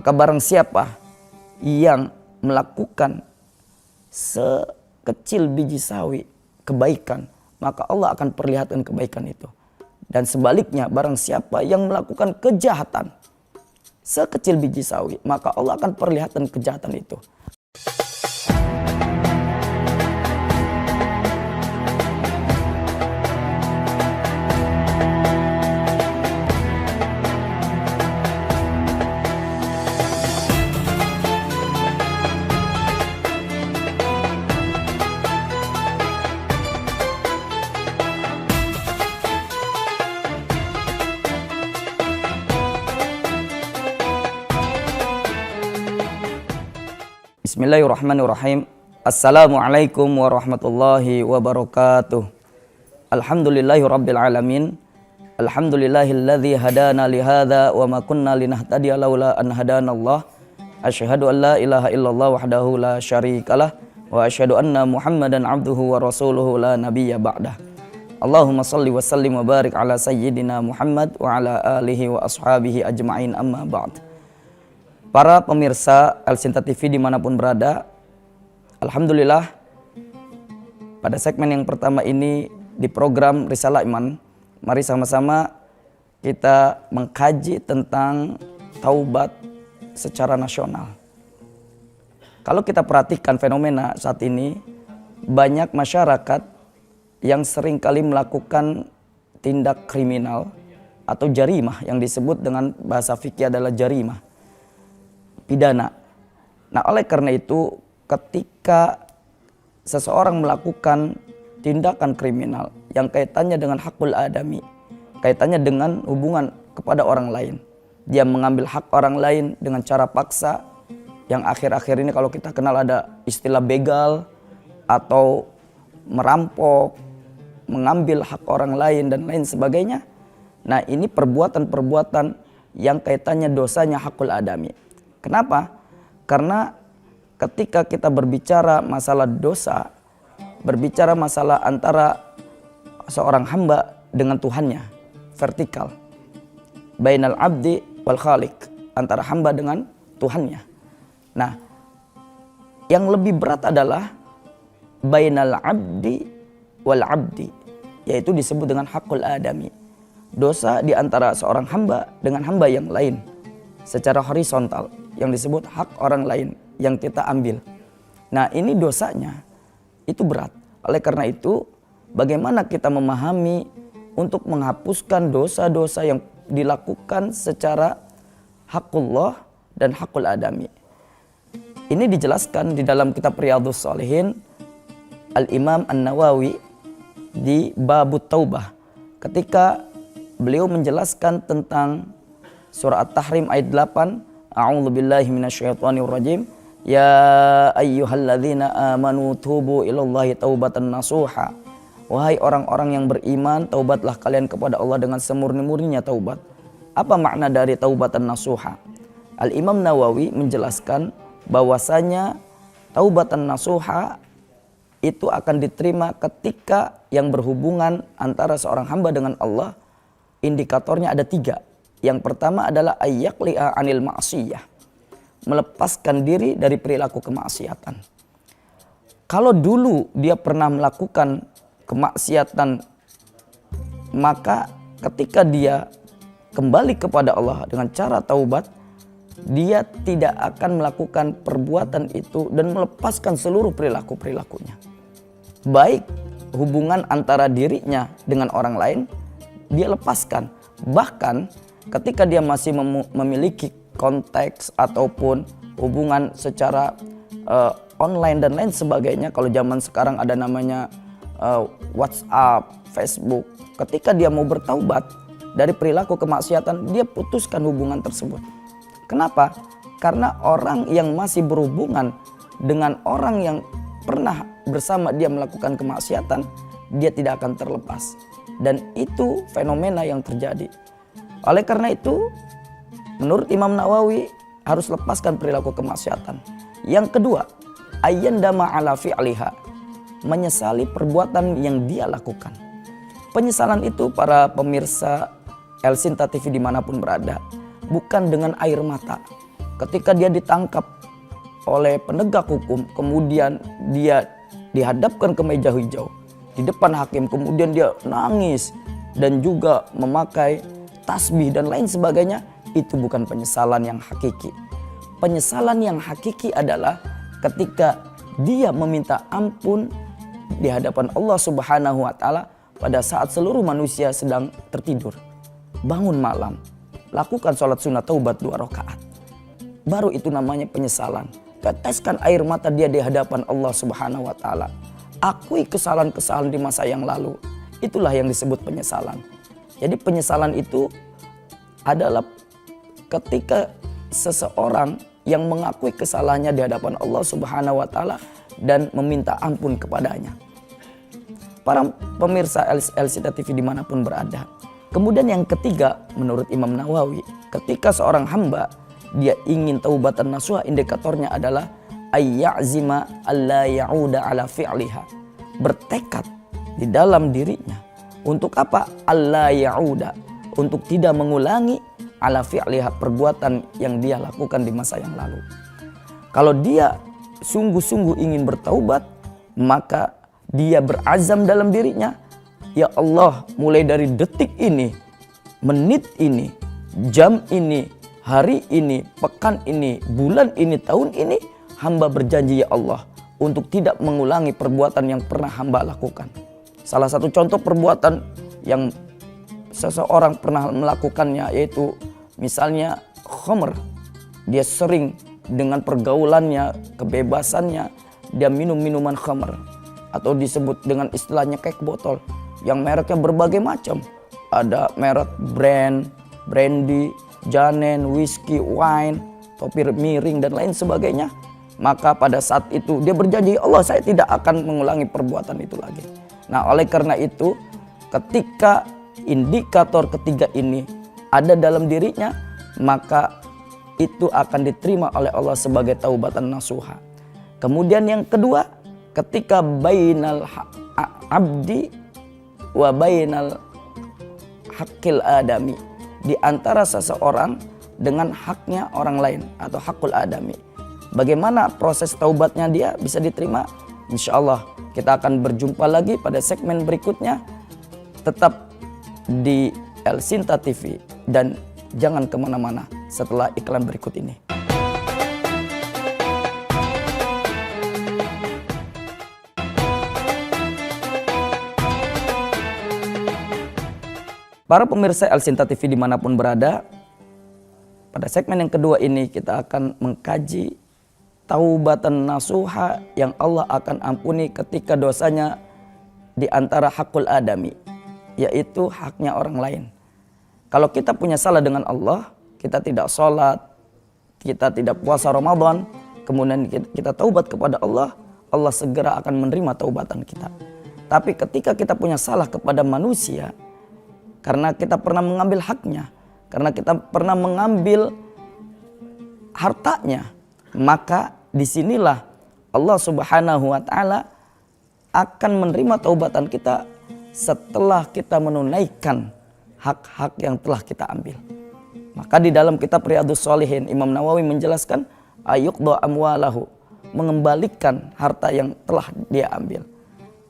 Maka barang siapa yang melakukan sekecil biji sawi kebaikan, maka Allah akan perlihatkan kebaikan itu. Dan sebaliknya, barang siapa yang melakukan kejahatan sekecil biji sawi, maka Allah akan perlihatkan kejahatan itu. Bismillahirrahmanirrahim. Assalamualaikum warahmatullahi wabarakatuh. Alhamdulillahi rabbil alamin. Alhamdulillahilladzi hadana lihadza wa ma kunna linahtadiya laula an hadanallah. Asyhadu an la ilaha illallah wahdahu la syarikalah wa asyhadu anna Muhammadan abduhu wa rasuluhu la nabiyya ba'dah. Allahumma salli wa sallim wa barik ala sayyidina Muhammad wa ala alihi wa ashabihi ajma'in, amma ba'd. Para pemirsa Elsinta TV dimanapun berada, alhamdulillah pada segmen yang pertama ini di program Risalah Iman, mari sama-sama kita mengkaji tentang taubat secara nasional. Kalau kita perhatikan fenomena saat ini, banyak masyarakat yang seringkali melakukan tindak kriminal atau jarimah, yang disebut dengan bahasa fikih adalah jarimah, pidana. Nah, oleh karena itu ketika seseorang melakukan tindakan kriminal yang kaitannya dengan hakul adami, kaitannya dengan hubungan kepada orang lain, dia mengambil hak orang lain dengan cara paksa, yang akhir-akhir ini kalau kita kenal ada istilah begal atau merampok, mengambil hak orang lain dan lain sebagainya. Nah, ini perbuatan-perbuatan yang kaitannya dosanya hakul adami. Kenapa? Karena ketika kita berbicara masalah dosa, berbicara masalah antara seorang hamba dengan Tuhannya, vertikal. Bainal abdi wal khaliq, antara hamba dengan Tuhannya. Nah, yang lebih berat adalah bainal abdi wal abdi, yaitu disebut dengan hakul adami. Dosa di antara seorang hamba dengan hamba yang lain secara horizontal, yang disebut hak orang lain yang kita ambil. Nah, ini dosanya itu berat. Oleh karena itu, bagaimana kita memahami untuk menghapuskan dosa-dosa yang dilakukan secara hakullah dan hakul adami. Ini dijelaskan di dalam kitab Riyadhus Shalihin Al-Imam An-Nawawi di Babut Taubah, ketika beliau menjelaskan tentang surah At-Tahrim ayat 8, A'udzubillahi minasyaitonirrajim. Ya ayyuhalladzina amanu tubu ilallahi taubatan nasuha. Wahai orang-orang yang beriman, taubatlah kalian kepada Allah dengan semurni-murninya taubat. Apa makna dari taubatan nasuha? Al-Imam Nawawi menjelaskan bahwasanya taubatan nasuha itu akan diterima ketika yang berhubungan antara seorang hamba dengan Allah, indikatornya ada 3. Yang pertama adalah ayyaqli'a anil ma'siyah, melepaskan diri dari perilaku kemaksiatan. Kalau dulu dia pernah melakukan kemaksiatan, maka ketika dia kembali kepada Allah dengan cara taubat, dia tidak akan melakukan perbuatan itu dan melepaskan seluruh perilaku-perilakunya. Baik hubungan antara dirinya dengan orang lain, dia lepaskan. Bahkan ketika dia masih memiliki konteks ataupun hubungan secara online dan lain sebagainya, kalau zaman sekarang ada namanya WhatsApp, Facebook, ketika dia mau bertaubat dari perilaku kemaksiatan, dia putuskan hubungan tersebut. Kenapa? Karena orang yang masih berhubungan dengan orang yang pernah bersama dia melakukan kemaksiatan, dia tidak akan terlepas. Dan itu fenomena yang terjadi. Oleh karena itu, menurut Imam Nawawi harus lepaskan perilaku kemaksiatan. Yang kedua, ayyandama ala fi'liha, menyesali perbuatan yang dia lakukan. Penyesalan itu, para pemirsa Elsinta TV dimanapun berada, bukan dengan air mata. ketika dia ditangkap oleh penegak hukum, kemudian dia dihadapkan ke meja hijau di depan hakim, kemudian dia nangis dan juga memakai tasbih dan lain sebagainya, itu bukan penyesalan yang hakiki. Penyesalan yang hakiki adalah ketika dia meminta ampun di hadapan Allah Subhanahu wa taala pada saat seluruh manusia sedang tertidur. Bangun malam, lakukan sholat sunnah taubat 2 rakaat. Baru itu namanya penyesalan. Teteskan air mata dia di hadapan Allah Subhanahu wa taala. Akui kesalahan-kesalahan di masa yang lalu. Itulah yang disebut penyesalan. Jadi penyesalan itu adalah ketika seseorang yang mengakui kesalahannya di hadapan Allah Subhanahu wa taala dan meminta ampun kepadanya. Para pemirsa LCT TV dimanapun berada. Kemudian yang ketiga, menurut Imam Nawawi, ketika seorang hamba dia ingin taubatan nasuha, indikatornya adalah ayya'zima alla ya'uda ala fi'liha. Bertekad di dalam dirinya untuk apa? Alla ya'uda, untuk tidak mengulangi ala fi'liha, perbuatan yang dia lakukan di masa yang lalu. Kalau dia sungguh-sungguh ingin bertaubat, maka dia berazam dalam dirinya, ya Allah, mulai dari detik ini, menit ini, jam ini, hari ini, pekan ini, bulan ini, tahun ini, hamba berjanji ya Allah untuk tidak mengulangi perbuatan yang pernah hamba lakukan. Salah satu contoh perbuatan yang seseorang pernah melakukannya yaitu misalnya khamr. Dia sering dengan pergaulannya, kebebasannya, dia minum minuman khamr atau disebut dengan istilahnya kek botol yang mereknya berbagai macam. Ada merek brand, brandy, janen, whisky, wine, topi miring dan lain sebagainya. Maka pada saat itu dia berjanji, Allah, saya tidak akan mengulangi perbuatan itu lagi. Nah, oleh karena itu ketika indikator ketiga ini ada dalam dirinya, maka itu akan diterima oleh Allah sebagai taubatan nasuha. Kemudian yang kedua, ketika bainal abdi wa bainal hakil adami, di antara seseorang dengan haknya orang lain atau hakul adami. Bagaimana proses taubatnya dia bisa diterima? Insya Allah kita akan berjumpa lagi pada segmen berikutnya. Tetap di Elsinta TV dan jangan kemana-mana setelah iklan berikut ini. Para pemirsa Elsinta TV dimanapun berada, pada segmen yang kedua ini kita akan mengkaji taubatan nasuha yang Allah akan ampuni ketika dosanya di antara hakul adami, yaitu haknya orang lain. Kalau kita punya salah dengan Allah, kita tidak sholat, kita tidak puasa Ramadan, kemudian kita taubat kepada Allah, Allah segera akan menerima taubatan kita. Tapi ketika kita punya salah kepada manusia, karena kita pernah mengambil haknya, karena kita pernah mengambil hartanya, maka disinilah Allah Subhanahu wa taala akan menerima taubatan kita setelah kita menunaikan hak-hak yang telah kita ambil. Maka di dalam kitab Riyadhus Shalihin, Imam Nawawi menjelaskan ayuqda amwalahu, mengembalikan harta yang telah dia ambil.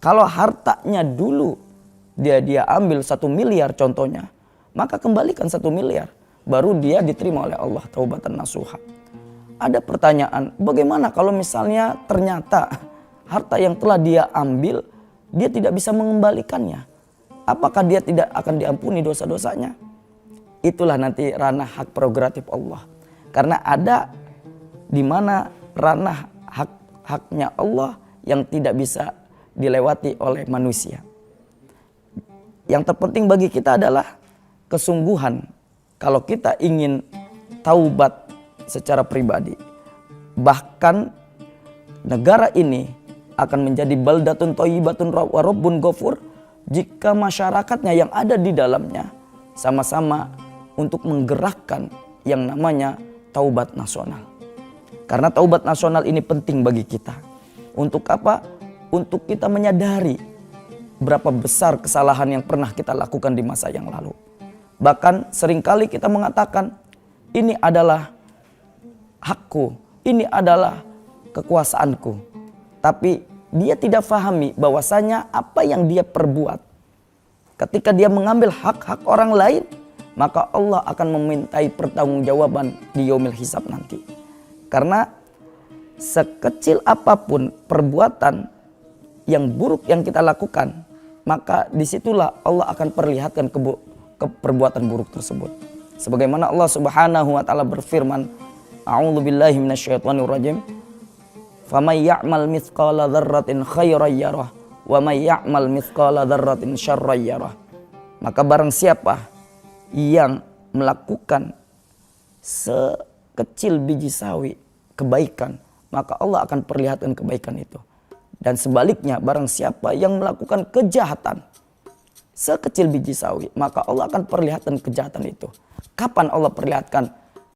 Kalau hartanya dulu dia ambil 1 miliar contohnya, maka kembalikan 1 miliar, baru dia diterima oleh Allah taubatan nasuha. Ada pertanyaan, bagaimana kalau misalnya ternyata harta yang telah dia ambil dia tidak bisa mengembalikannya? Apakah dia tidak akan diampuni dosa-dosanya? Itulah nanti ranah hak prerogatif Allah. Karena ada di mana ranah haknya Allah yang tidak bisa dilewati oleh manusia. Yang terpenting bagi kita adalah kesungguhan kalau kita ingin taubat secara pribadi. Bahkan negara ini akan menjadi baldatun thayyibatun wa rabbun ghafur jika masyarakatnya yang ada di dalamnya sama-sama untuk menggerakkan yang namanya taubat nasional. Karena taubat nasional ini penting bagi kita. Untuk apa? Untuk kita menyadari berapa besar kesalahan yang pernah kita lakukan di masa yang lalu. Bahkan seringkali kita mengatakan ini adalah hakku, ini adalah kekuasaanku. Tapi dia tidak fahami bahwasanya apa yang dia perbuat, ketika dia mengambil hak-hak orang lain, maka Allah akan memintai pertanggungjawaban di yaumil hisab nanti. Karena sekecil apapun perbuatan yang buruk yang kita lakukan, maka disitulah Allah akan perlihatkan perbuatan buruk tersebut. Sebagaimana Allah Subhanahu wa taala berfirman, A'udzubillahi minasyaitonirrajim. Faman ya'mal mithqala dzarratin khairan yarah wa may ya'mal mithqala dzarratin syarran yarah. Maka barang siapa yang melakukan sekecil biji sawi kebaikan, maka Allah akan perlihatkan kebaikan itu. Dan sebaliknya, barang siapa yang melakukan kejahatan sekecil biji sawi, maka Allah akan perlihatkan kejahatan itu. Kapan Allah perlihatkan?